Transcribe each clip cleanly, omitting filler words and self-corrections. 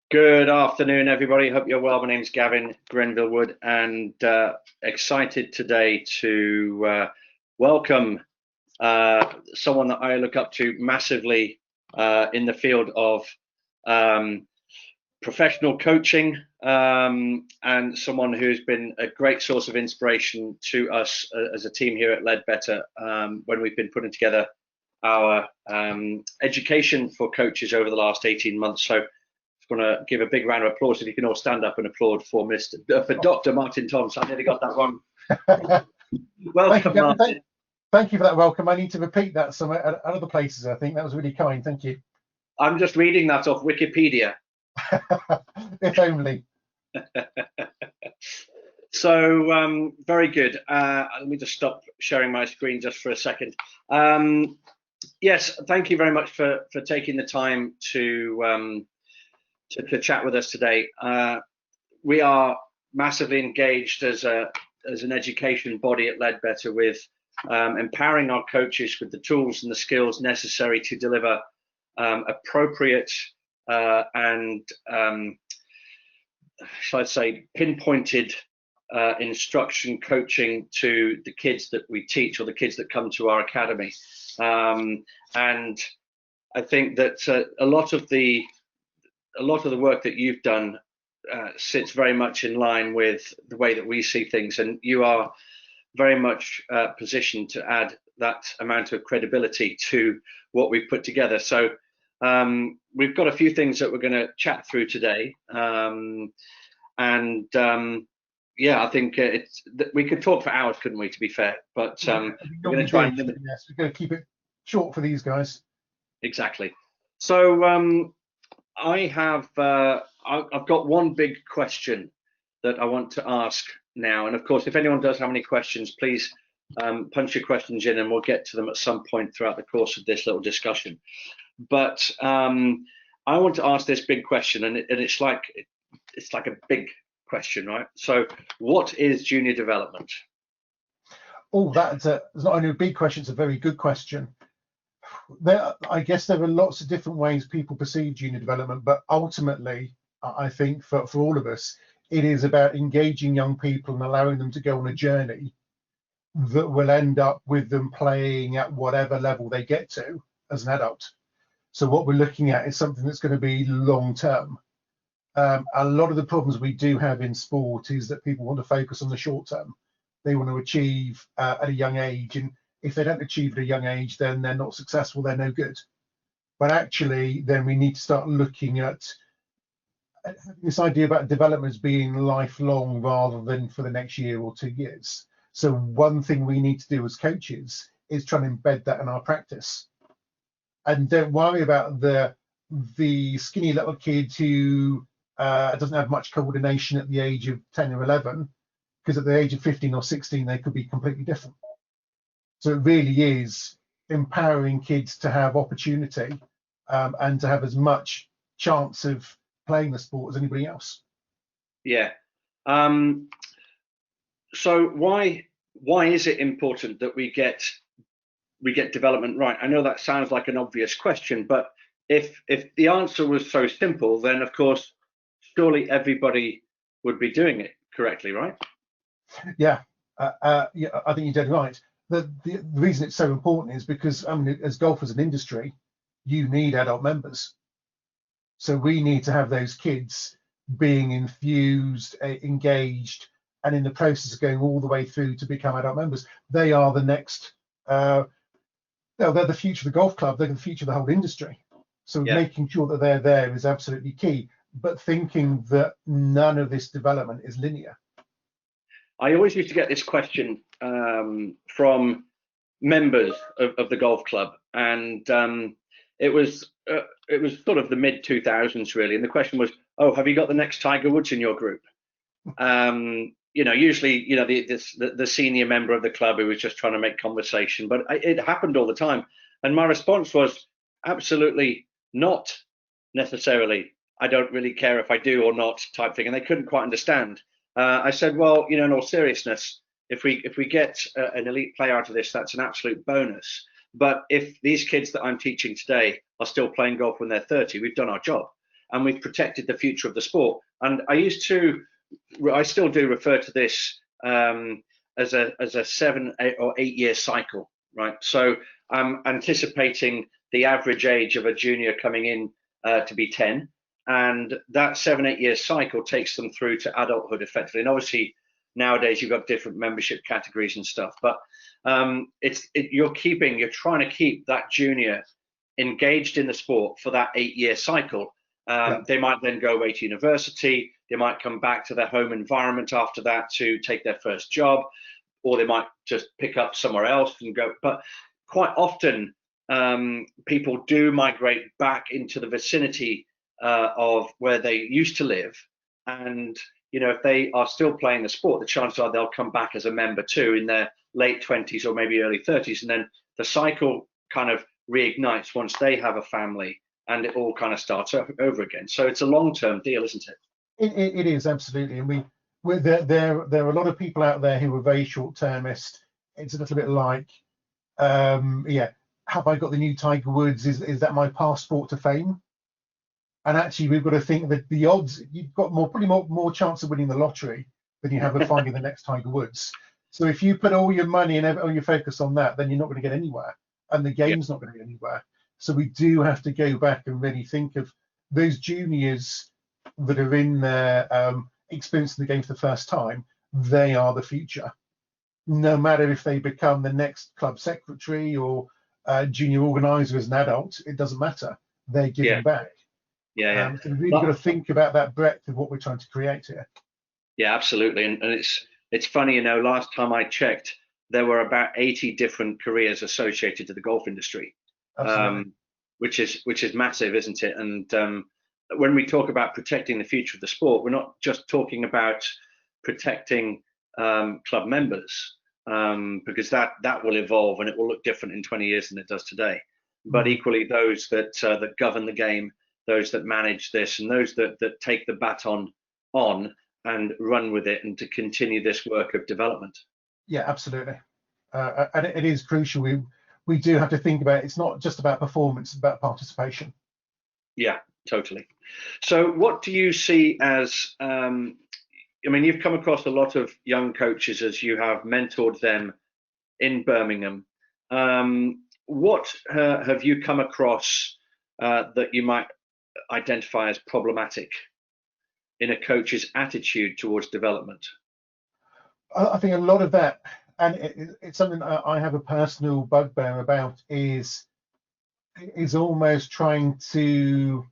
Good afternoon, everybody. Hope you're well. My name's Gavin Grenville Wood, and excited today to welcome someone that I look up to massively in the field of um, professional coaching, and someone who's been a great source of inspiration to us as a team here at Ledbetter when we've been putting together our education for coaches over the last 18 months. So going to give a big round of applause if you can all stand up and applaud for Dr. Martin Thompson. I nearly got that wrong. Welcome, Martin. Thank you for that welcome. I need to repeat that some at other places. I think that was really kind. Thank you. I'm just reading that off Wikipedia. If only. So very good. Let me just stop sharing my screen just for a second. Yes, thank you very much for taking the time to chat with us today. We are massively engaged as an education body at Ledbetter with empowering our coaches with the tools and the skills necessary to deliver appropriate and shall I say pinpointed instruction coaching to the kids that we teach or the kids that come to our academy. And I think that a lot of the work that you've done sits very much in line with the way that we see things, and you are very much positioned to add that amount of credibility to what we've put together. So we've got a few things that we're going to chat through today, yeah, I think we could talk for hours, couldn't we? To be fair, but we're going to try and limit. Yes, we're going to keep it short for these guys. Exactly. So I've got one big question that I want to ask now, and of course, if anyone does have any questions, please punch your questions in, and we'll get to them at some point throughout the course of this little discussion. But I want to ask this big question, and it's like a big question, right? So, what is junior development? Oh, it's not only a big question; it's a very good question. I guess there are lots of different ways people perceive junior development, but ultimately, I think for all of us, it is about engaging young people and allowing them to go on a journey that will end up with them playing at whatever level they get to as an adult. So what we're looking at is something that's going to be long term. A lot of the problems we do have in sport is that people want to focus on the short term. They want to achieve at a young age, and if they don't achieve at a young age, then they're not successful, they're no good. But actually, then we need to start looking at this idea about development as being lifelong rather than for the next year or 2 years. So one thing we need to do as coaches is try and embed that in our practice. And don't worry about the skinny little kid who doesn't have much coordination at the age of 10 or 11, because at the age of 15 or 16, they could be completely different. So it really is empowering kids to have opportunity and to have as much chance of playing the sport as anybody else. Yeah. So why is it important that we get development right? I know that sounds like an obvious question, but if the answer was so simple, then of course surely everybody would be doing it correctly, right? Yeah, yeah, I think you're dead right. The reason it's so important is because, I mean, as golf as an industry, you need adult members. So we need to have those kids being infused, engaged, and in the process of going all the way through to become adult members. They are the next, they're the future of the golf club, they're the future of the whole industry. So making sure that they're there is absolutely key, but thinking that none of this development is linear. I always used to get this question from members of the golf club, and it was sort of the mid 2000s really, and the question was, "Oh, have you got the next Tiger Woods in your group?" Usually, the senior member of the club who was just trying to make conversation, but it happened all the time, and my response was absolutely not necessarily. I don't really care if I do or not, type thing, and they couldn't quite understand. I said, well, in all seriousness, if we get an elite player out of this, that's an absolute bonus. But if these kids that I'm teaching today are still playing golf when they're 30, we've done our job. and we've protected the future of the sport. And I still do refer to this as a 7, 8 year cycle, right? So I'm anticipating the average age of a junior coming in to be 10, and that 7, 8 year cycle takes them through to adulthood effectively. And obviously nowadays you've got different membership categories and stuff, but you're trying to keep that junior engaged in the sport for that 8 year cycle. They might then go away to university. They might come back to their home environment after that to take their first job, or they might just pick up somewhere else and go. But quite often, people do migrate back into the vicinity of where they used to live. And, if they are still playing the sport, the chances are they'll come back as a member too in their late 20s or maybe early 30s. And then the cycle kind of reignites once they have a family, and it all kind of starts over again. So it's a long-term deal, isn't it? It is, absolutely. And there are a lot of people out there who are very short-termist. It's a little bit like, have I got the new Tiger Woods? Is that my passport to fame? And actually, we've got to think that the odds, you've got probably more chance of winning the lottery than you have of finding the next Tiger Woods. So if you put all your money and all your focus on that, then you're not going to get anywhere, and the game's not going to get anywhere. So we do have to go back and really think of those juniors that are in there experiencing the game for the first time. They are the future. No matter if they become the next club secretary or junior organizer as an adult, it doesn't matter. They're giving back. So we've really got to think about that breadth of what we're trying to create here. Yeah, absolutely. And it's funny, last time I checked, there were about 80 different careers associated to the golf industry, which is massive, isn't it? And when we talk about protecting the future of the sport, we're not just talking about protecting club members, because that will evolve and it will look different in 20 years than it does today. But equally, those that govern the game, those that manage this, and those that take the baton on and run with it, and to continue this work of development. Yeah, absolutely. And it is crucial. We do have to think about it. It's not just about performance, it's about participation. Yeah, totally. So what do you see as, you've come across a lot of young coaches as you have mentored them in Birmingham. What have you come across that you might identify as problematic in a coach's attitude towards development? I think a lot of that, and it's something I have a personal bugbear about, is almost trying to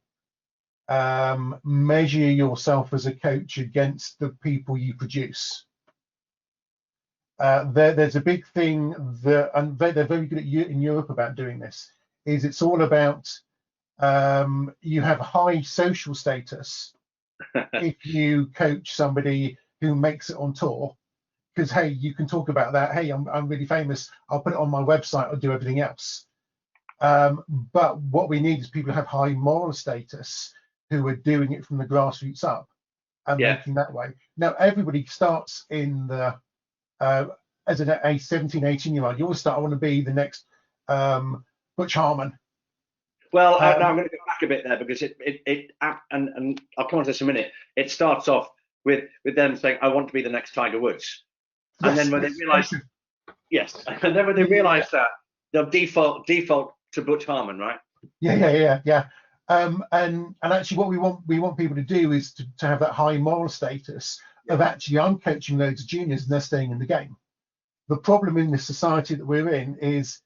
measure yourself as a coach against the people you produce. There's a big thing that, and they're very good in Europe about doing this, is it's all about you have high social status if you coach somebody who makes it on tour, because hey, you can talk about that. Hey, I'm really famous. I'll put it on my website. I'll do everything else. But what we need is people who have high moral status, who are doing it from the grassroots up and making that way. Now, everybody starts in the as a 17, 18-year-old. You always start, I want to be the next Butch Harmon. Well, now I'm going to go back a bit there, because and I'll come on to this in a minute. It starts off with them saying, I want to be the next Tiger Woods. And then when they realise, and then when they realise that, they'll default to Butch Harmon, right? Yeah. And actually, what we want people to do is to have that high moral status of actually, I'm coaching loads of juniors and they're staying in the game. The problem in the society that we're in is,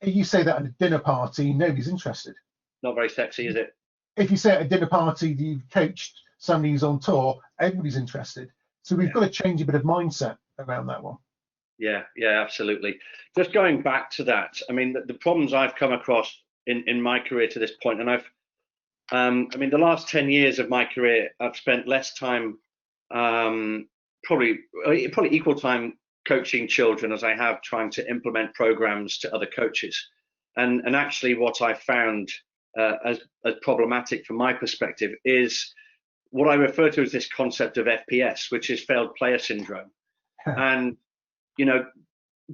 if you say that at a dinner party, nobody's interested. Not very sexy, is it? If you say at a dinner party that you've coached somebody who's on tour, everybody's interested. So we've got to change a bit of mindset around that one. Yeah, absolutely. Just going back to that, the problems I've come across in my career to this point, and the last 10 years of my career, I've spent less time, probably equal time coaching children as I have trying to implement programs to other coaches. And actually what I found as problematic from my perspective is what I refer to as this concept of FPS, which is failed player syndrome. And,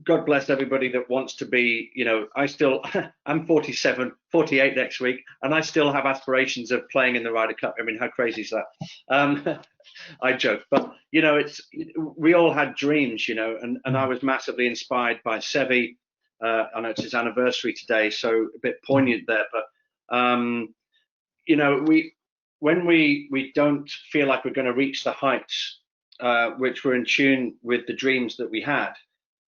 God bless everybody that wants to be, I still, I'm 47, 48 next week, and I still have aspirations of playing in the Ryder Cup. I mean, how crazy is that? I joke, but we all had dreams, and I was massively inspired by Sevi. I know it's his anniversary today, so a bit poignant there, but we when we don't feel like we're going to reach the heights which were in tune with the dreams that we had,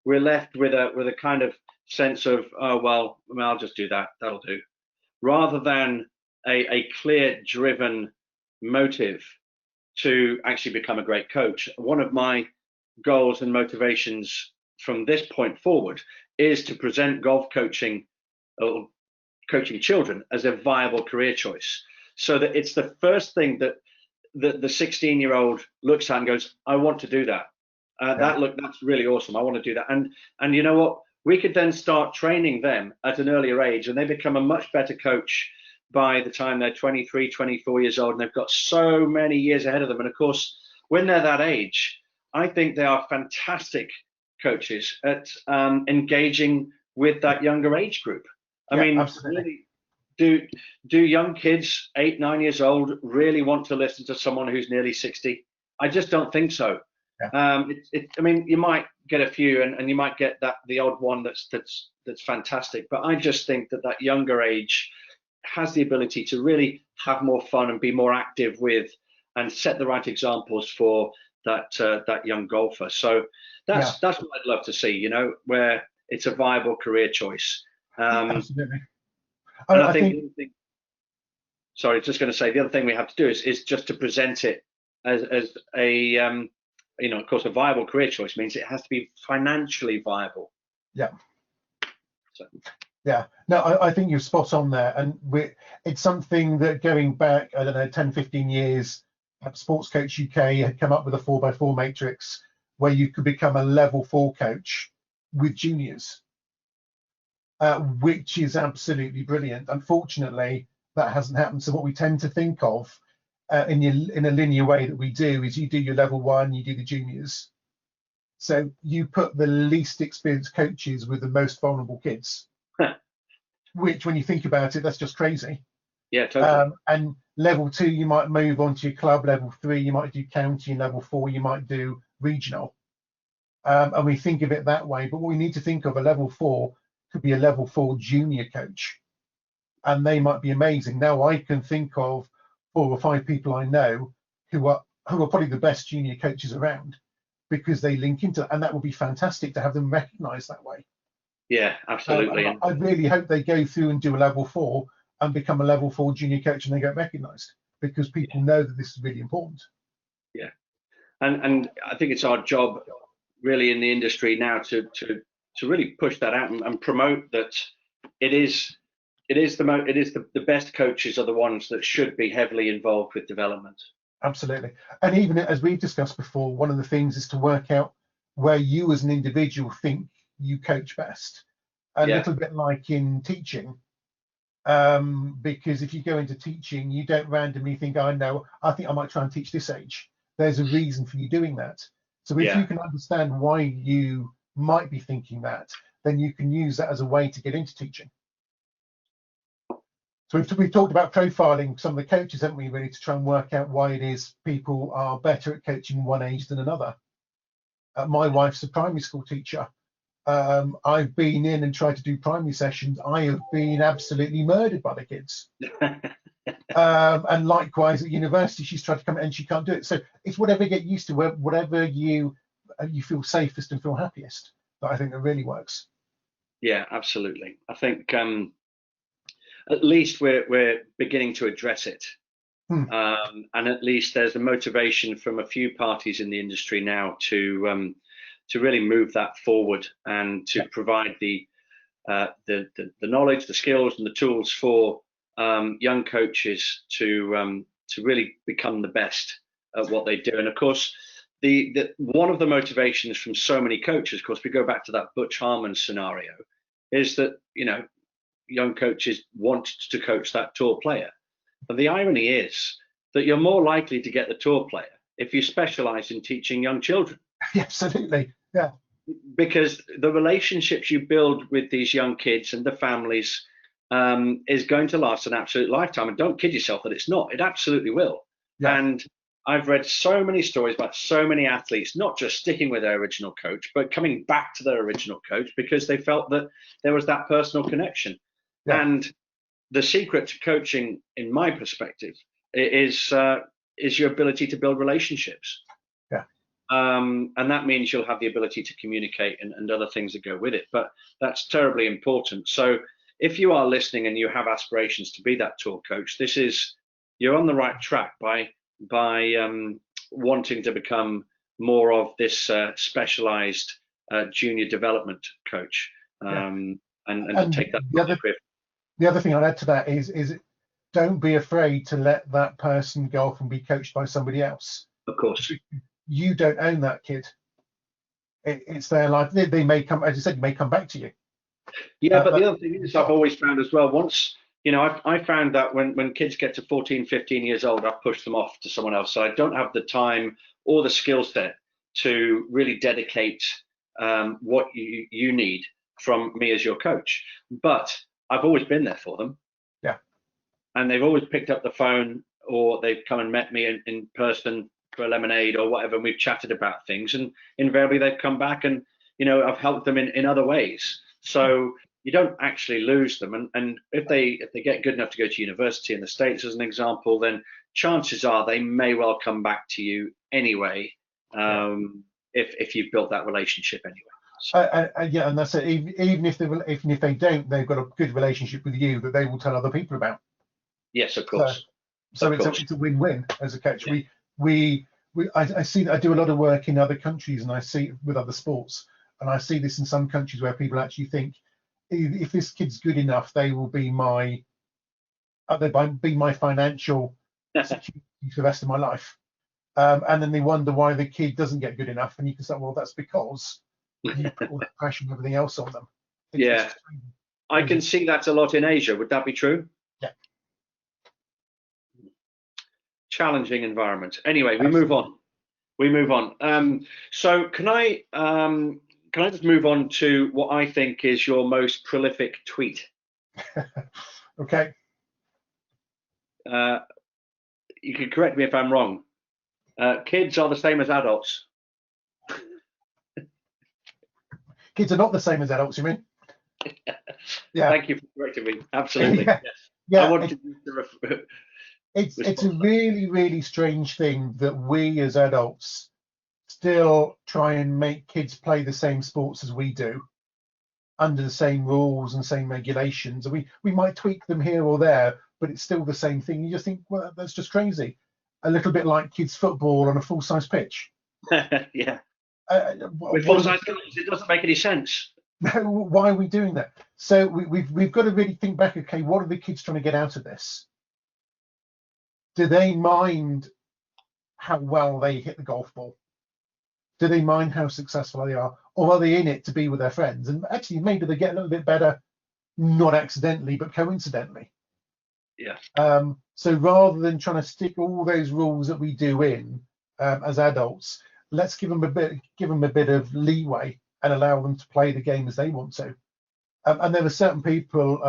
we're left with a kind of sense of, oh well, I'll just do that, that'll do, rather than a clear driven motive to actually become a great coach. One of my goals and motivations from this point forward is to present golf coaching or coaching children as a viable career choice, so that it's the first thing that the 16-year-old looks at and goes, I want to do that. That's really awesome. I want to do that. And you know what? We could then start training them at an earlier age, and they become a much better coach by the time they're 23, 24 years old, and they've got so many years ahead of them. And of course, when they're that age, I think they are fantastic coaches at engaging with that younger age group. I mean, absolutely. Really, do young kids 8, 9 years old really want to listen to someone who's nearly 60? I just don't think so. Yeah. I mean, you might get a few, and you might get the odd one that's fantastic. But I just think that younger age has the ability to really have more fun and be more active with, and set the right examples for that young golfer. So that's what I'd love to see. Where it's a viable career choice. Absolutely. And I think sorry, just going to say the other thing we have to do is just to present it as a of course, a viable career choice means it has to be financially viable. Yeah. So. Yeah, no, I think you're spot on there. And it's something that going back, I don't know, 10, 15 years, Sports Coach UK had come up with a 4x4 matrix where you could become a level 4 coach with juniors, which is absolutely brilliant. Unfortunately, that hasn't happened. So what we tend to think of in a linear way that we do is you do your level 1, you do the juniors. So you put the least experienced coaches with the most vulnerable kids. Which, when you think about it, that's just crazy. Yeah, totally. And level 2, you might move on to your club. Level 3, you might do county. And level 4, you might do regional. And we think of it that way. But what we need to think of, a level 4 could be a level 4 junior coach. And they might be amazing. Now I can think of 4 or 5 people I know who are probably the best junior coaches around, because they link into it. And that would be fantastic to have them recognized that way. Yeah, absolutely. I really hope they go through and do a level 4 and become a level 4 junior coach, and they get recognised, because people know that this is really important. Yeah, and I think it's our job, really, in the industry now to really push that out and promote that it is the best coaches are the ones that should be heavily involved with development. Absolutely. And even as we've discussed before, one of the things is to work out where you as an individual think you coach best. A little bit like in teaching, because if you go into teaching, you don't randomly think, I think I might try and teach this age. There's a reason for you doing that. So if you can understand why you might be thinking that, then you can use that as a way to get into teaching. So we've talked about profiling some of the coaches, haven't we, really, to try and work out why it is people are better at coaching one age than another. My wife's a primary school teacher. I've been in and tried to do primary sessions. I have been absolutely murdered by the kids. And likewise at university, she's tried to come and she can't do it. So it's whatever you get used to, whatever you feel safest and feel happiest, that I think that really works. Yeah, absolutely. I think at least we're beginning to address it. And at least there's a motivation from a few parties in the industry now to really move that forward, and to provide the knowledge, the skills, and the tools for young coaches to really become the best at what they do. And of course, the one of the motivations from so many coaches, of course, we go back to that Butch Harmon scenario, is that young coaches want to coach that tour player. But the irony is that you're more likely to get the tour player if you specialize in teaching young children. Absolutely. Yeah. because the relationships you build with these young kids and the families is going to last an absolute lifetime. And don't kid yourself that it's not. It absolutely will. Yeah, And I've read so many stories about so many athletes, not just sticking with their original coach, but coming back to their original coach because they felt that there was that personal connection. yeah, And the secret to coaching, in my perspective, is your ability to build relationships. yeah, And that means you'll have the ability to communicate and other things that go with it. But that's terribly important. So if you are listening and you have aspirations to be that tour coach, you're on the right track by wanting to become more of this specialized junior development coach, yeah. and And take that the other thing I'd add to that is don't be afraid to let that person go off and be coached by somebody else. of course. You don't own that kid. It's their life. They may come, as you said, may come back to you. Yeah, but But the other thing is, I've always found as well, once, I found that when kids get to 14, 15 years old, I've pushed them off to someone else. So I don't have the time or the skill set to really dedicate what you need from me as your coach. But I've always been there for them. yeah, And they've always picked up the phone, or they've come and met me in person for a lemonade or whatever, and we've chatted about things. And invariably they've come back and, I've helped them in other ways. So you don't actually lose them. And if they get good enough to go to university in the States, as an example, then chances are they may well come back to you anyway, yeah. if you've built that relationship anyway. So, Yeah, and that's it. Even if they don't, they've got a good relationship with you that they will tell other people about. yes, of So, course. so Of course. it's a win-win as a coach. Yeah. I see that. I do a lot of work in other countries, and I see with other sports, and I see this in some countries where people actually think if this kid's good enough, they will be my financial security for the rest of my life. And then they wonder why the kid doesn't get good enough, and you can say, well, that's because you put all the pressure and everything else on them. Yeah. I can see that a lot in Asia. Would that be true? Yeah. Challenging environment. Anyway, we Absolutely. move on. We move on. So can I just move on to what I think is your most prolific tweet? Okay. You can correct me if I'm wrong. Kids are the same as adults. Kids are not the same as adults, you mean? Yeah. Thank you for correcting me. Absolutely. Yeah. Yes. Yeah. I wanted you to It's a really, really strange thing that we as adults still try and make kids play the same sports as we do under the same rules and same regulations. We might tweak them here or there, but it's still the same thing. You just think, well, that's just crazy. A little bit like kids' football on a full-size pitch. Yeah. With What full-size goals, it doesn't make any sense. why are we doing that? So we've got to really think back. Okay, what are the kids trying to get out of this? Do they mind how well they hit the golf ball? Do they mind how successful they are, or are they in it to be with their friends? And actually, maybe they get a little bit better, not accidentally, but coincidentally. Yeah. So rather than trying to stick all those rules that we do in as adults, let's give them a bit of leeway and allow them to play the game as they want to. And there are certain people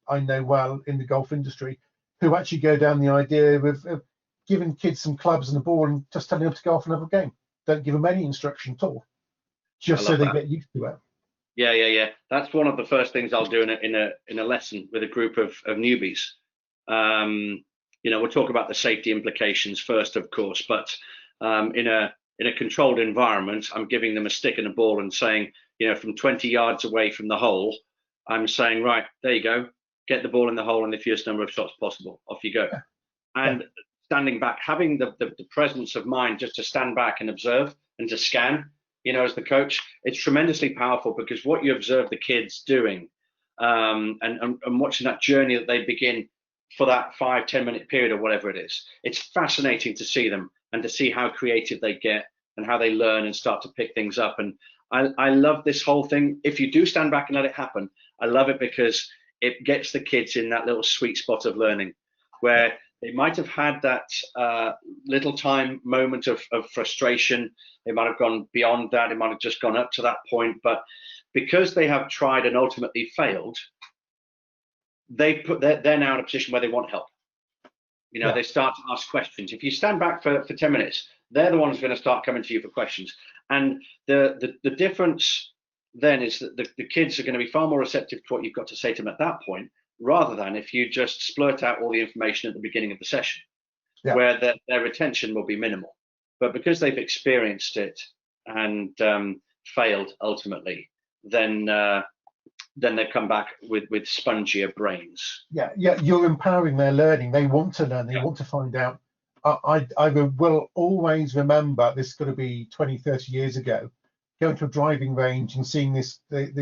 I know well in the golf industry who actually go down the idea of giving kids some clubs and a ball and just telling them to go off and have a game. Don't give them any instruction at all, just so they get used to it. Yeah. That's one of the first things I'll do in a lesson with a group of newbies. We'll talk about the safety implications first, of course, but in a controlled environment, I'm giving them a stick and a ball and saying, from 20 yards away from the hole, I'm saying, right, there you go, get the ball in the hole and the fewest number of shots possible. Off you go. Yeah. And standing back, having the presence of mind just to stand back and observe and to scan, as the coach, it's tremendously powerful because what you observe the kids doing and watching that journey that they begin for that 5-10 minute period or whatever it is, it's fascinating to see them and to see how creative they get and how they learn and start to pick things up. And I love this whole thing. If you do stand back and let it happen, I love it because it gets the kids in that little sweet spot of learning where They might have had that little time moment of frustration. They might have gone beyond that. It might have just gone up to that point. But because they have tried and ultimately failed, they're now in a position where they want help. Yeah. They start to ask questions. If you stand back for 10 minutes, they're the ones going to start coming to you for questions. And the difference then is that the kids are going to be far more receptive to what you've got to say to them at that point, rather than if you just splurt out all the information at the beginning of the session, Yeah. where their retention will be minimal. But because they've experienced it and failed ultimately, then they come back with spongier brains. Yeah, you're empowering their learning. They want to learn, they want to find out. I will always remember, this is going to be 20, 30 years ago, going to a driving range and seeing this 9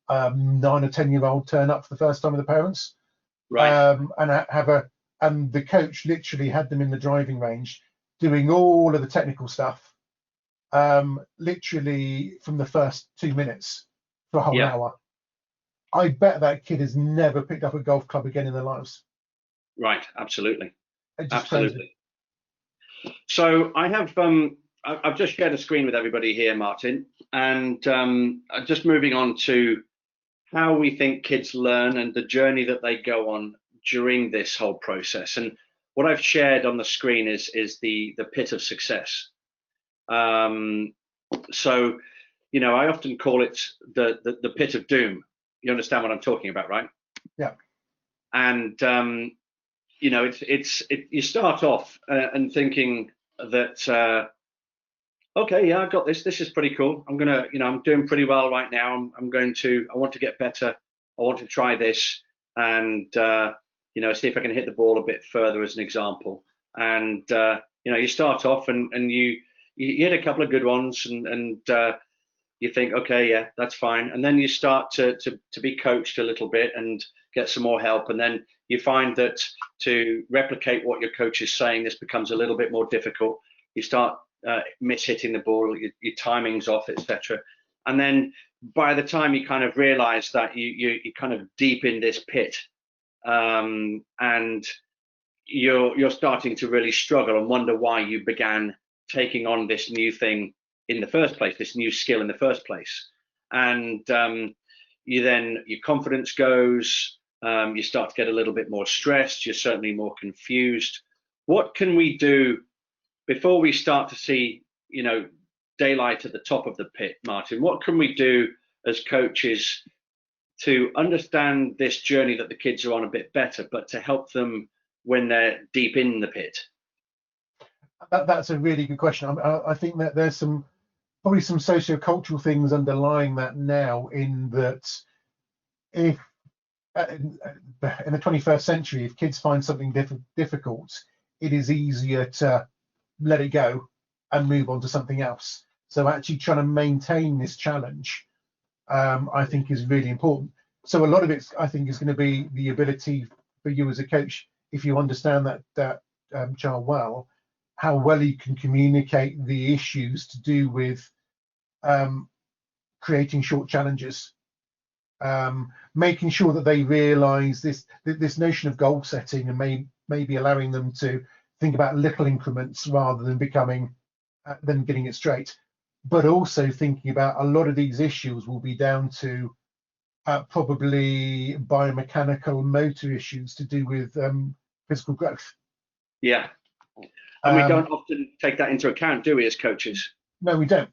or 10-year-old turn up for the first time with the parents. Right. And the coach literally had them in the driving range doing all of the technical stuff, literally from the first 2 minutes for a whole hour. I bet that kid has never picked up a golf club again in their lives. Right, absolutely. Absolutely. So I have I've just shared a screen with everybody here, Martin, and just moving on to how we think kids learn and the journey that they go on during this whole process. And what I've shared on the screen is the pit of success. So, I often call it the pit of doom. You understand what I'm talking about, right? Yeah. And you start off and thinking that okay, yeah, I've got this. This is pretty cool. I'm doing pretty well right now. I want to get better. I want to try this and see if I can hit the ball a bit further, as an example. And you start off and you hit a couple of good ones and you think, okay, yeah, that's fine. And then you start to be coached a little bit and get some more help. And then you find that to replicate what your coach is saying, this becomes a little bit more difficult. You start mishitting the ball, your timing's off, etc. And then by the time you kind of realize that you're kind of deep in this pit, and you're starting to really struggle and wonder why you began taking on this new thing in the first place, this new skill in the first place. And your confidence goes, you start to get a little bit more stressed, you're certainly more confused. What can we do before we start to see, daylight at the top of the pit, Martin? What can we do as coaches to understand this journey that the kids are on a bit better, but to help them when they're deep in the pit? That's a really good question. I think that there's probably some socio-cultural things underlying that now, in that if in the 21st century, if kids find something difficult, it is easier to let it go and move on to something else. So actually trying to maintain this challenge, I think, is really important. So a lot of it, I think, is going to be the ability for you as a coach, if you understand that child well, how well you can communicate the issues to do with creating short challenges, making sure that they realize this notion of goal setting, and maybe allowing them to think about little increments rather than getting it straight, but also thinking about a lot of these issues will be down to probably biomechanical motor issues to do with physical growth. Yeah. And we don't often take that into account, do we, as coaches? No, we don't.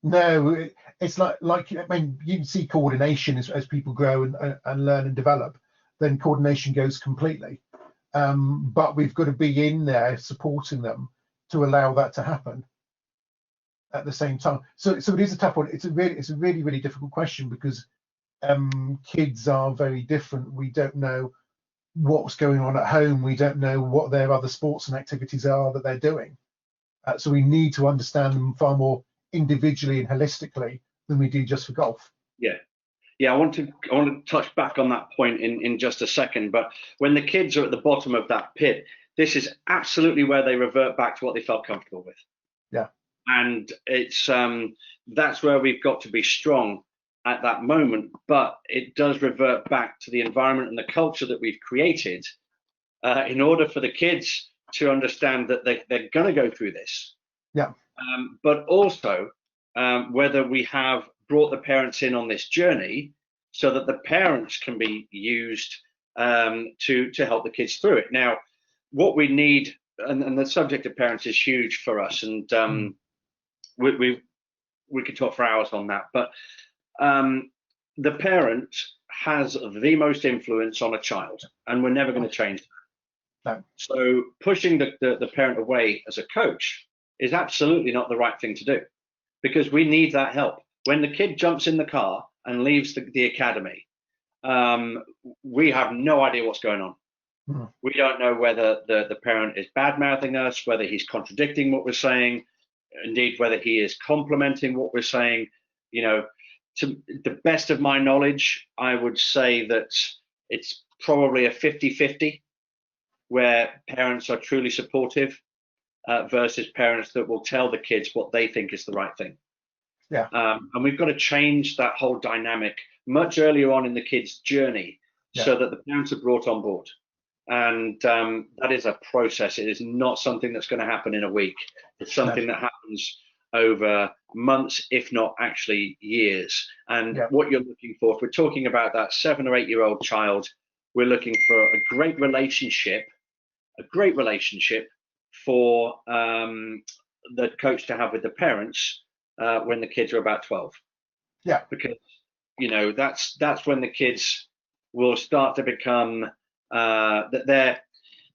No, it's like I mean, you can see coordination as people grow and learn and develop, then coordination goes completely. But we've got to be in there supporting them to allow that to happen at the same time. So it is a tough one. It's a really, really difficult question, because kids are very different. We don't know what's going on at home. We don't know what their other sports and activities are that they're doing. So we need to understand them far more individually and holistically than we do just for golf. Yeah, I want to touch back on that point in just a second. But when the kids are at the bottom of that pit, this is absolutely where they revert back to what they felt comfortable with. Yeah. And it's that's where we've got to be strong at that moment. But it does revert back to the environment and the culture that we've created in order for the kids to understand that they're going to go through this. Yeah. But also whether we have brought the parents in on this journey so that the parents can be used to help the kids through it. Now, what we need, and the subject of parents is huge for us, and we could talk for hours on that, but the parent has the most influence on a child, and we're never going to change that. No. So pushing the parent away as a coach is absolutely not the right thing to do, because we need that help. When the kid jumps in the car and leaves the academy, we have no idea what's going on. We don't know whether the parent is bad-mouthing us, whether he's contradicting what we're saying, indeed whether he is complimenting what we're saying. You know, to the best of my knowledge, I would say that it's probably a 50-50, where parents are truly supportive versus parents that will tell the kids what they think is the right thing. Yeah. And we've got to change that whole dynamic much earlier on in the kid's journey, so that the parents are brought on board. And that is a process. It is not something that's going to happen in a week. It's something that happens over months, if not actually years. And what you're looking for, if we're talking about that 7 or 8 year old child, we're looking for a great relationship for the coach to have with the parents when the kids are about 12. Yeah. Because, you know, that's when the kids will start to become that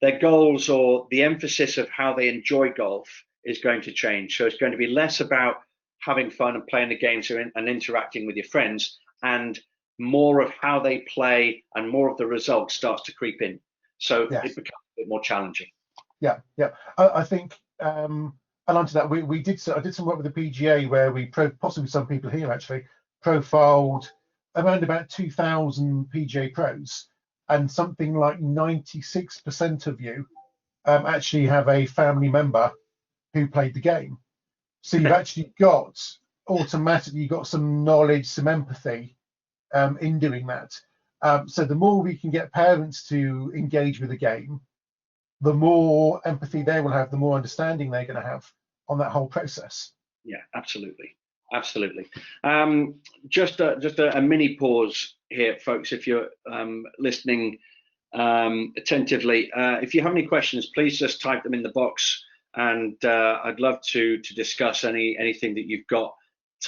their goals, or the emphasis of how they enjoy golf, is going to change. So it's going to be less about having fun and playing the games and interacting with your friends, and more of how they play, and more of the result starts to creep in. So it becomes a bit more challenging. Yeah. I think, and onto that, I did some work with the PGA where we possibly some people here actually profiled around about 2,000 PGA pros, and something like 96% of you actually have a family member who played the game. So you've actually got automatically got some knowledge, some empathy in doing that. So the more we can get parents to engage with the game, the more empathy they will have, the more understanding they're going to have on that whole process. Yeah, absolutely. Just a mini pause here, folks. If you're listening attentively, if you have any questions, please just type them in the box, and I'd love to discuss anything that you've got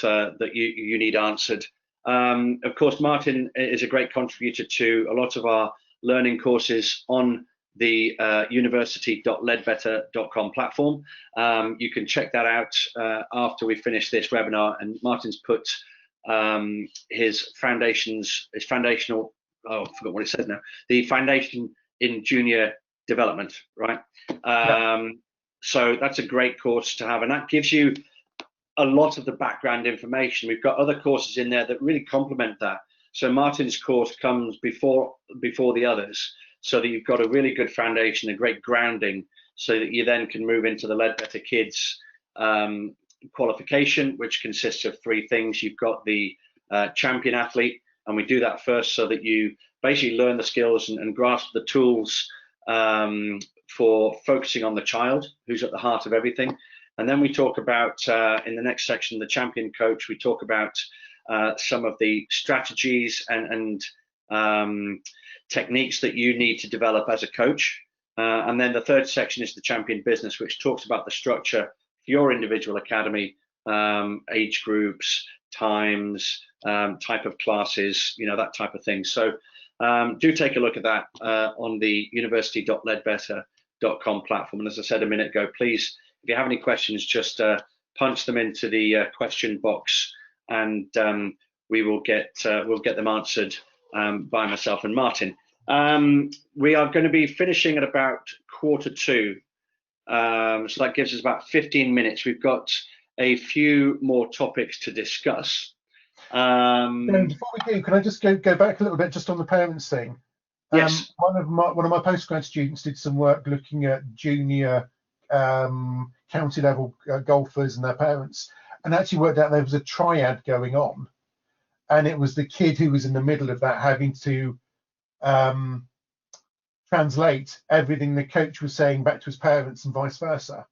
that you need answered. Of course, Martin is a great contributor to a lot of our learning courses on the university.ledbetter.com platform. You can check that out after we finish this webinar, and Martin's put his foundational, I forgot what it says now, the foundation in junior development, right? So that's a great course to have, and that gives you a lot of the background information. We've got other courses in there that really complement that. So Martin's course comes before the others, so that you've got a really good foundation, a great grounding, so that you then can move into the Ledbetter Kids qualification, which consists of 3 things. You've got the champion athlete, and we do that first so that you basically learn the skills and grasp the tools for focusing on the child, who's at the heart of everything. And then we talk about, in the next section, the champion coach, we talk about some of the strategies and techniques that you need to develop as a coach. And then the third section is the champion business, which talks about the structure for your individual academy, age groups, times, type of classes, you know, that type of thing. So do take a look at that on the university.ledbetter.com platform. And as I said a minute ago, please, if you have any questions, just punch them into the question box, and we'll get them answered by myself and Martin. We are going to be finishing at about 1:45, so that gives us about 15 minutes. We've got a few more topics to discuss. And before we do, can I just go back a little bit just on the parents thing? Yes. One of my postgrad students did some work looking at junior county level golfers and their parents, and actually worked out there was a triad going on, and it was the kid who was in the middle of that having to translate everything the coach was saying back to his parents and vice versa.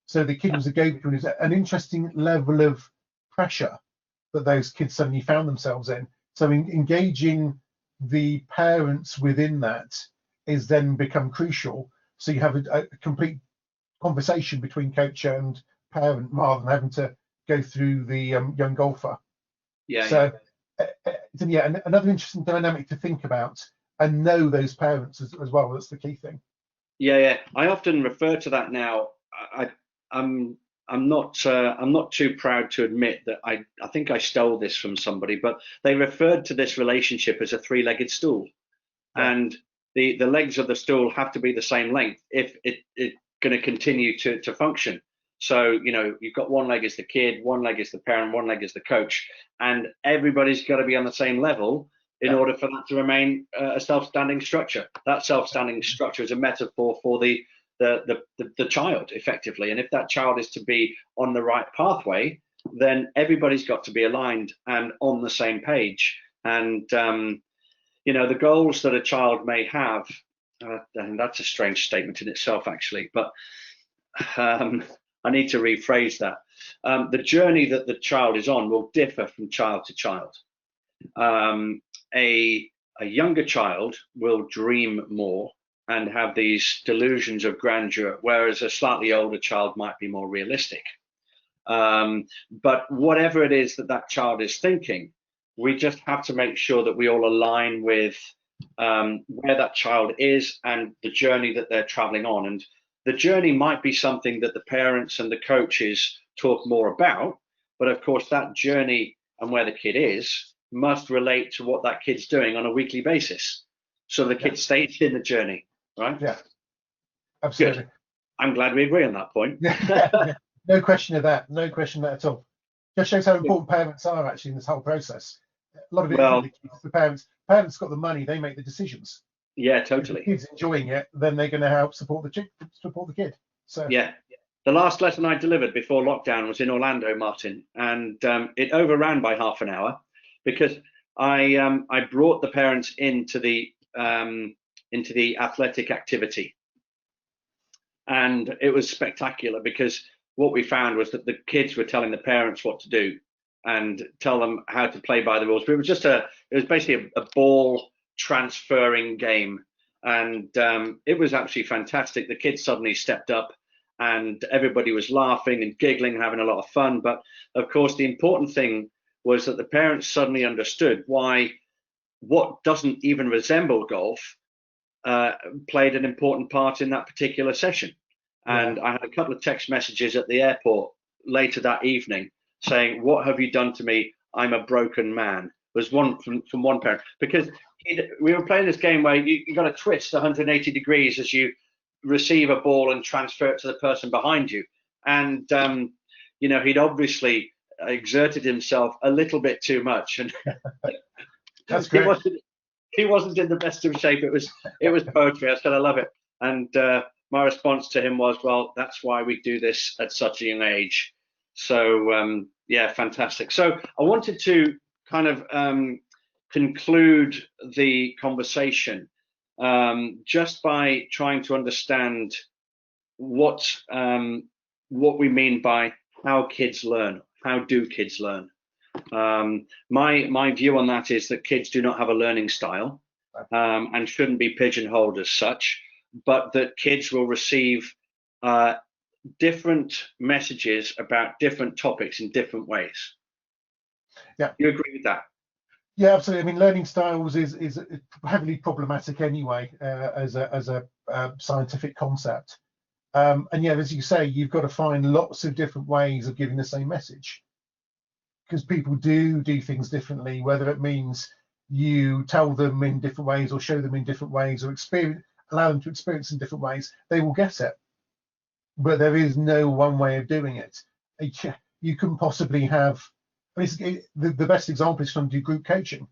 So the kid was a go-between. It was an interesting level of pressure that those kids suddenly found themselves in. So engaging the parents within that is then become crucial. So you have a complete conversation between coach and parent rather than having to go through the young golfer. Yeah. So another interesting dynamic to think about and know those parents as well. That's the key thing. Yeah. I often refer to that now. I'm not too proud to admit that I think I stole this from somebody, but they referred to this relationship as a three-legged stool, and the legs of the stool have to be the same length if it's going to continue to function. So you've got one leg is the kid, one leg is the parent, one leg is the coach, and everybody's got to be on the same level in order for that to remain a self-standing structure. That self-standing structure is a metaphor for the child, effectively. And if that child is to be on the right pathway, then everybody's got to be aligned and on the same page. And the goals that a child may have, and that's a strange statement in itself, actually, but I need to rephrase that. The journey that the child is on will differ from child to child. A younger child will dream more and have these delusions of grandeur, whereas a slightly older child might be more realistic. But whatever it is that child is thinking, we just have to make sure that we all align with where that child is and the journey that they're traveling on. And the journey might be something that the parents and the coaches talk more about, but of course that journey and where the kid is must relate to what that kid's doing on a weekly basis, so the kid stays in the journey, right? Yeah, absolutely. Good. I'm glad we agree on that point. No question of that. No question of that at all. Just shows how important parents are actually in this whole process. A lot of it is the parents. Parents got the money; they make the decisions. Yeah, totally. If the kid's enjoying it, then they're going to help support the kid. So yeah. The last lesson I delivered before lockdown was in Orlando, Martin, and it overran by half an hour because I brought the parents into the athletic activity, and it was spectacular because what we found was that the kids were telling the parents what to do and tell them how to play by the rules. But it was basically a ball transferring game, and it was absolutely fantastic. The kids suddenly stepped up and everybody was laughing and giggling, having a lot of fun. But of course, the important thing was that the parents suddenly understood why what doesn't even resemble golf played an important part in that particular session. And I had a couple of text messages at the airport later that evening saying, "What have you done to me? I'm a broken man." Was one from one parent, because we were playing this game where you got to twist 180 degrees as you receive a ball and transfer it to the person behind you. And he'd obviously exerted himself a little bit too much, and that's great. He wasn't in the best of shape. It was poetry. I said I love it, and my response to him was, well, that's why we do this at such a young age. So fantastic. So I wanted to kind of conclude the conversation just by trying to understand what we mean by how kids learn. How do kids learn? My view on that is that kids do not have a learning style and shouldn't be pigeonholed as such, but that kids will receive different messages about different topics in different ways. Yeah, you agree with that? Yeah, absolutely. I mean, learning styles is heavily problematic anyway as a scientific concept. And as you say, you've got to find lots of different ways of giving the same message, because people do things differently, whether it means you tell them in different ways or show them in different ways or allow them to experience in different ways. They will get it, but there is no one way of doing it. You can possibly have, the best example is trying to do group coaching.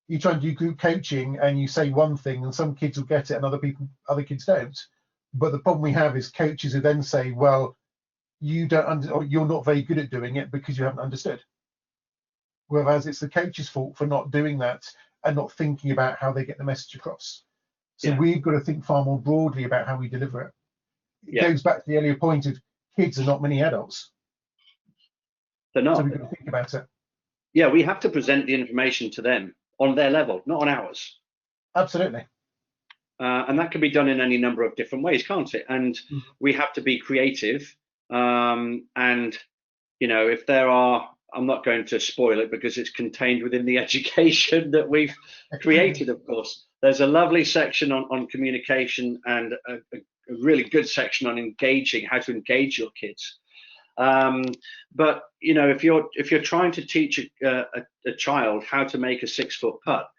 You try and do group coaching and you say one thing and some kids will get it and other kids don't. But the problem we have is coaches who then say, well, you don't or you're not very good at doing it because you haven't understood. Whereas it's the coach's fault for not doing that and not thinking about how they get the message across. So Yeah. we've got to think far more broadly about how we deliver it. It Yeah. goes back to the earlier point of kids are not many adults. They're So not. we've got to think about it. Yeah, we have to present the information to them on their level, not on ours. Absolutely. And that can be done in any number of different ways, can't it? And we have to be creative. And, you know, if there are, I'm not going to spoil it because it's contained within the education that we've created, of course. There's a lovely section on communication and a really good section on engaging, how to engage your kids. But you know, if you're trying to teach a child how to make a 6-foot putt,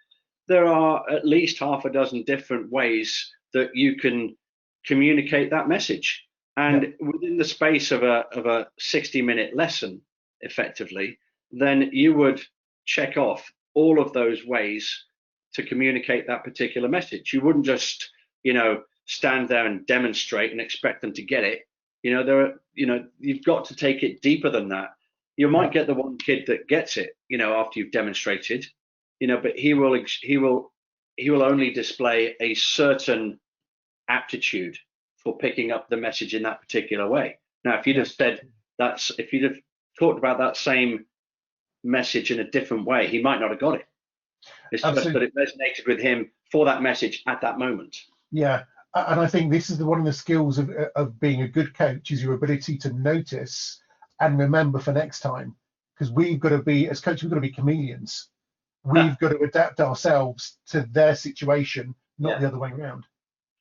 there are at least half a dozen different ways that you can communicate that message. And within the space of a 60-minute lesson, effectively, then you would check off all of those ways to communicate that particular message. You wouldn't just, you know, stand there and demonstrate and expect them to get it. You know, you've got to take it deeper than that. You might get the one kid that gets it, you know, after you've demonstrated, you know, but he will only display a certain aptitude for picking up the message in that particular way. Now, if you'd have said if you'd have talked about that same message in a different way, he might not have got it. It's Absolutely. Just that it resonated with him for that message at that moment. Yeah, and I think this is one of the skills of being a good coach is your ability to notice and remember for next time. Because we've got to be, as coaches, we've got to be chameleons. We've got to adapt ourselves to their situation, not the other way around.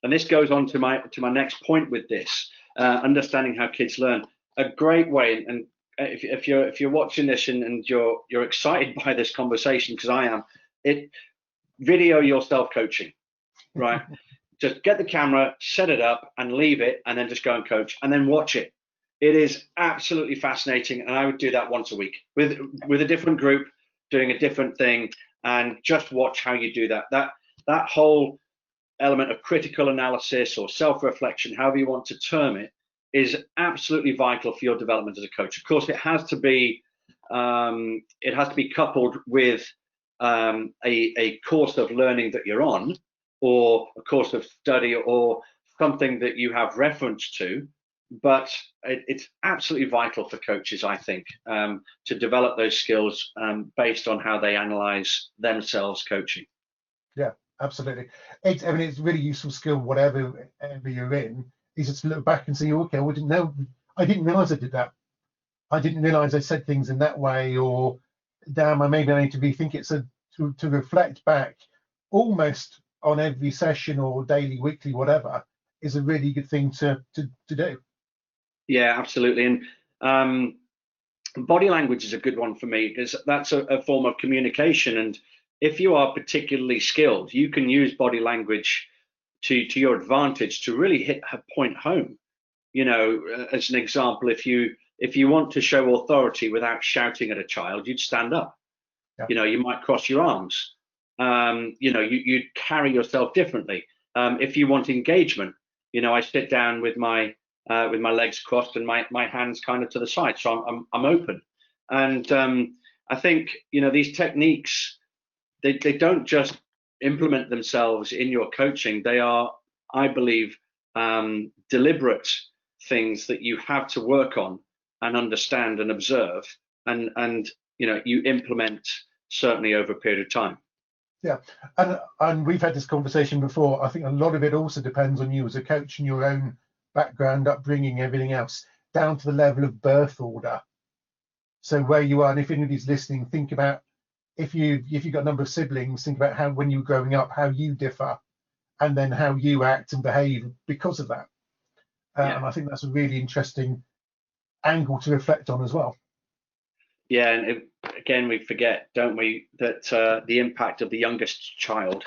And this goes on to my next point with this, understanding how kids learn. A great way, and if you're watching this and you're excited by this conversation, because I am, video yourself coaching, right? Just get the camera, set it up, and leave it, and then just go and coach, and then watch it. It is absolutely fascinating, and I would do that once a week with a different group, doing a different thing, and just watch how you do that. That whole element of critical analysis or self-reflection, however you want to term it, is absolutely vital for your development as a coach. Of course, it has to be coupled with a course of learning that you're on, or a course of study, or something that you have reference to. But it's absolutely vital for coaches, I think, to develop those skills based on how they analyze themselves coaching. Yeah, absolutely. It's a really useful skill, whatever you're in, is just to look back and say, okay, I didn't realize I did that. I didn't realize I said things in that way, or damn, maybe I need to rethink it. So to reflect back almost on every session or daily, weekly, whatever, is a really good thing to do. Yeah, absolutely. And body language is a good one for me, because that's a form of communication. And if you are particularly skilled, you can use body language to your advantage to really hit a point home. You know, as an example, if you want to show authority without shouting at a child, you'd stand up. Yeah. You know, you might cross your arms. You know, you'd carry yourself differently. If you want engagement, you know, I sit down with my legs crossed and my hands kind of to the side, so I'm open. And I think, you know, these techniques, they don't just implement themselves in your coaching. They are, I believe, deliberate things that you have to work on and understand and observe, and you know, you implement certainly over a period of time. Yeah, and we've had this conversation before. I think a lot of it also depends on you as a coach and your own background, upbringing, everything else, down to the level of birth order. So where you are, and if anybody's listening, think about if you've got a number of siblings, think about how when you were growing up, how you differ, and then how you act and behave because of that. And I think that's a really interesting angle to reflect on as well. Yeah, and again, we forget, don't we, that the impact of the youngest child,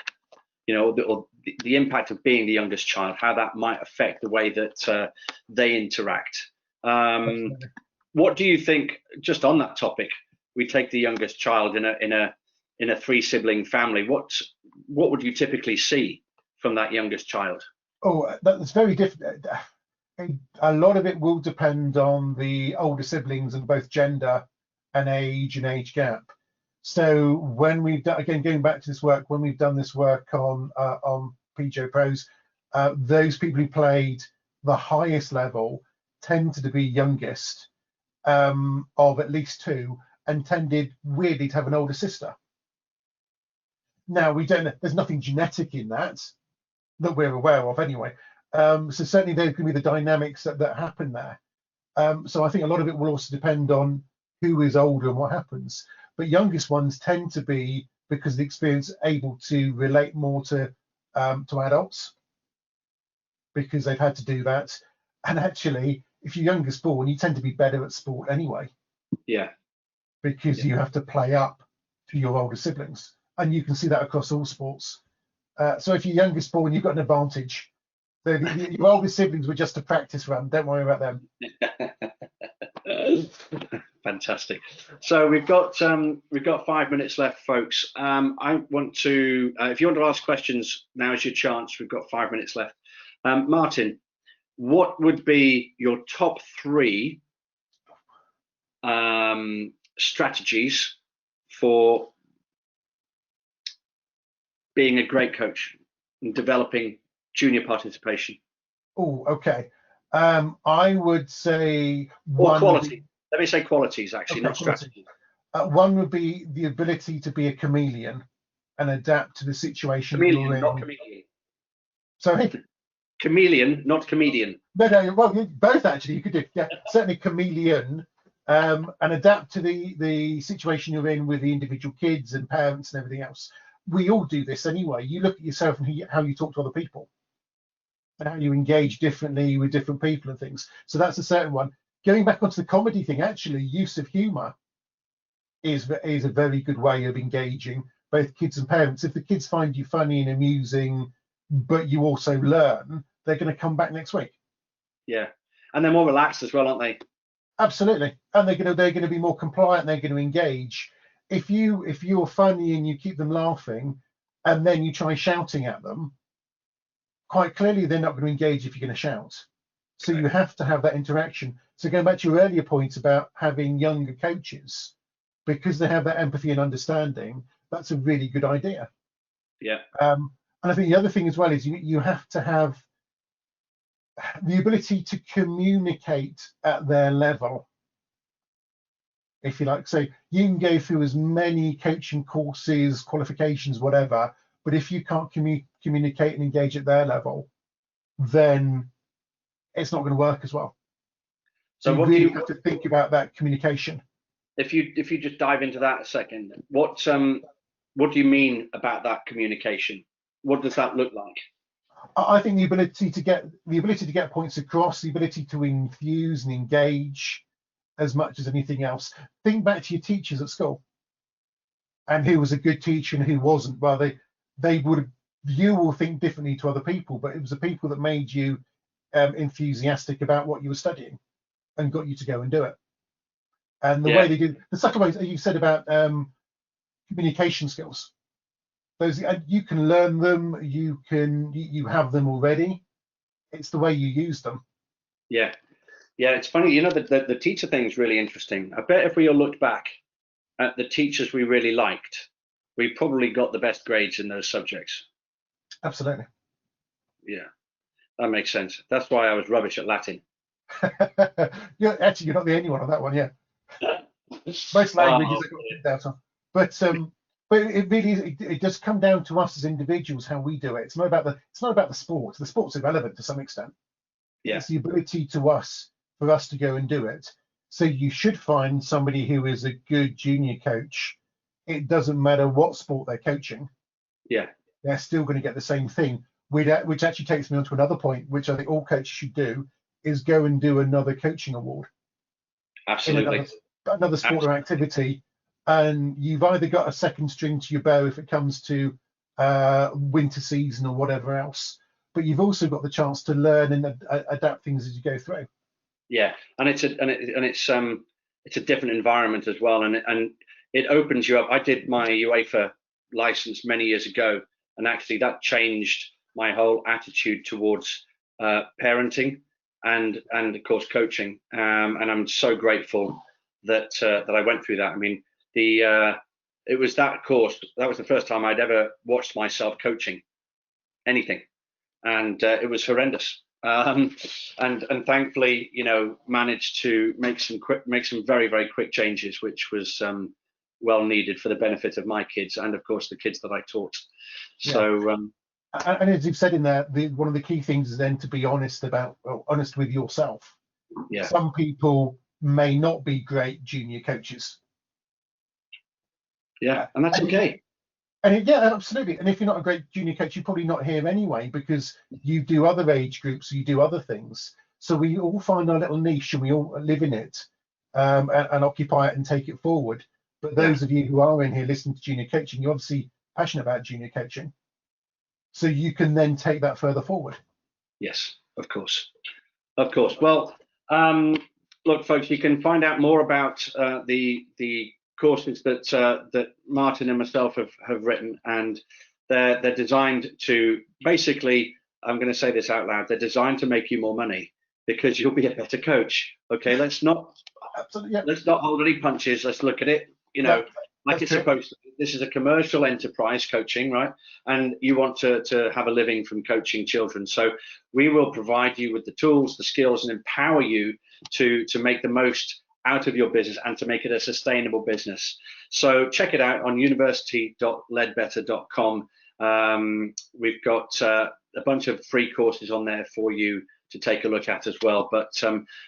you know, or the impact of being the youngest child, how that might affect the way that they interact. What do you think, just on that topic? We take the youngest child in a 3-sibling family. What would you typically see from that youngest child? Oh, that's very different. A lot of it will depend on the older siblings and both gender and age gap. So when we've done, again, going back to this work, when we've done this work on PGA pros, those people who played the highest level tended to be youngest of at least two, and tended weirdly to have an older sister. Now we don't. There's nothing genetic in that we're aware of anyway. So certainly there can be the dynamics that happen there. So I think a lot of it will also depend on who is older and what happens. But youngest ones tend to be, because of the experience, able to relate more to adults, because they've had to do that. And actually, if you're youngest born, you tend to be better at sport anyway. Yeah. Because you have to play up to your older siblings, and you can see that across all sports. So if you're youngest born, you've got an advantage. So your older siblings were just a practice run. Don't worry about them. Fantastic. So we've got 5 minutes left, folks. I want to, if you want to ask questions, now is your chance. We've got 5 minutes left. Martin, what would be your top 3 strategies for being a great coach and developing junior participation? Oh, okay. I would say or quality. Let me say qualities, actually, okay, not strategy. One would be the ability to be a chameleon and adapt to the situation. Chameleon, not comedian. Sorry? Chameleon, not comedian. No, well, both actually. You could do, yeah, certainly chameleon, and adapt to the situation you're in with the individual kids and parents and everything else. We all do this anyway. You look at yourself and how you talk to other people, and how you engage differently with different people and things. So that's a certain one. Going back onto the comedy thing, actually, use of humour is a very good way of engaging both kids and parents. If the kids find you funny and amusing, but you also learn, they're going to come back next week. Yeah, and they're more relaxed as well, aren't they? Absolutely, and they're going to be more compliant. They're going to engage. If you're funny and you keep them laughing, and then you try shouting at them, quite clearly they're not going to engage if you're going to shout. So you have to have that interaction. So going back to your earlier point about having younger coaches, because they have that empathy and understanding, that's a really good idea. Yeah. And I think the other thing as well is you have to have the ability to communicate at their level, if you like. So you can go through as many coaching courses, qualifications, whatever, but if you can't communicate and engage at their level, then it's not going to work as well. So you really have to think about that communication. If you just dive into that a second, what do you mean about that communication? What does that look like? I think the ability to get points across, the ability to infuse and engage as much as anything else. Think back to your teachers at school and who was a good teacher and who wasn't. Well, you will think differently to other people, but it was the people that made you enthusiastic about what you were studying and got you to go and do it. And the way they do the second way you said about communication skills, those you can learn them, you have them already. It's the way you use them. Yeah, it's funny, you know, the teacher thing is really interesting. I bet if we all looked back at the teachers we really liked, we probably got the best grades in those subjects. Absolutely. Yeah, that makes sense. That's why I was rubbish at Latin. You're not the only one on that one. Yeah. Most languages I got kicked out of, but it really it does come down to us as individuals how we do it. It's not about the sport. The sport's irrelevant to some extent. Yeah. It's the ability for us to go and do it. So you should find somebody who is a good junior coach. It doesn't matter what sport they're coaching. Yeah. They're still going to get the same thing. Which actually takes me on to another point, which I think all coaches should do, is go and do another coaching award. Absolutely. Another sport or activity, and you've either got a second string to your bow if it comes to winter season or whatever else, but you've also got the chance to learn and adapt things as you go through. Yeah, and it's a different environment as well, and it opens you up. I did my UEFA license many years ago, and actually that changed my whole attitude towards parenting and of course coaching, and I'm so grateful that I went through that. I mean, it was that course, that was the first time I'd ever watched myself coaching, anything, and it was horrendous. And thankfully, managed to make some very, very quick changes, which was well needed for the benefit of my kids and of course the kids that I taught. Yeah. So and as you've said in there, one of the key things is then to be honest with yourself. yeah, Some people may not be great junior coaches. Yeah, and that's okay. Yeah, absolutely. And if you're not a great junior coach, you're probably not here anyway, because you do other age groups, you do other things. So we all find our little niche and we all live in it, and occupy it and take it forward. But those of you who are in here listening to junior coaching, you're obviously passionate about junior coaching. So you can then take that further forward. Yes, of course. Of course. Well, look, folks, you can find out more about the courses that Martin and myself have written, and they're designed to basically, I'm going to say this out loud, they're designed to make you more money because you'll be a better coach. Okay, let's not hold any punches. Let's look at it, like it's supposed to. This is a commercial enterprise, coaching, right? And you want to have a living from coaching children. So we will provide you with the tools, the skills, and empower you to make the most out of your business and to make it a sustainable business. So check it out on university.ledbetter.com. We've got a bunch of free courses on there for you to take a look at as well. But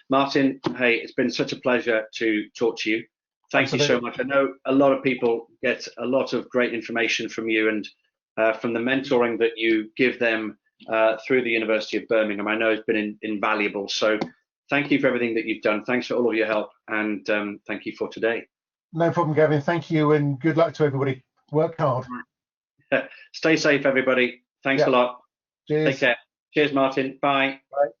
Martin, hey, it's been such a pleasure to talk to you. Thank you so much. I know a lot of people get a lot of great information from you and from the mentoring that you give them through the University of Birmingham. I know it's been invaluable. So thank you for everything that you've done. Thanks for all of your help, and thank you for today. No problem, Gavin. Thank you, and good luck to everybody. Work hard. Stay safe, everybody. Thanks a lot. Cheers. Take care. Cheers, Martin. Bye. Bye.